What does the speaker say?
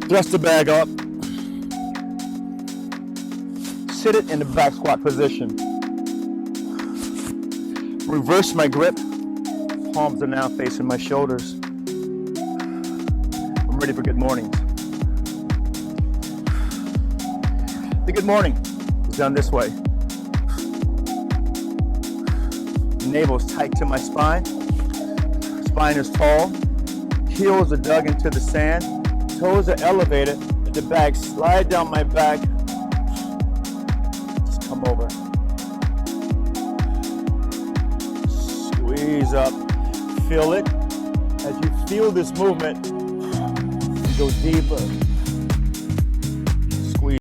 Thrust the bag up. Sit it in the back squat position. Reverse my grip. Palms are now facing my shoulders. I'm ready for good mornings. The good morning is done this way. Navel's tight to my spine. Spine is tall. Heels are dug into the sand. Toes are elevated. The bag slide down my back. Just come over. Squeeze up. Feel it. As you feel this movement, you go deeper.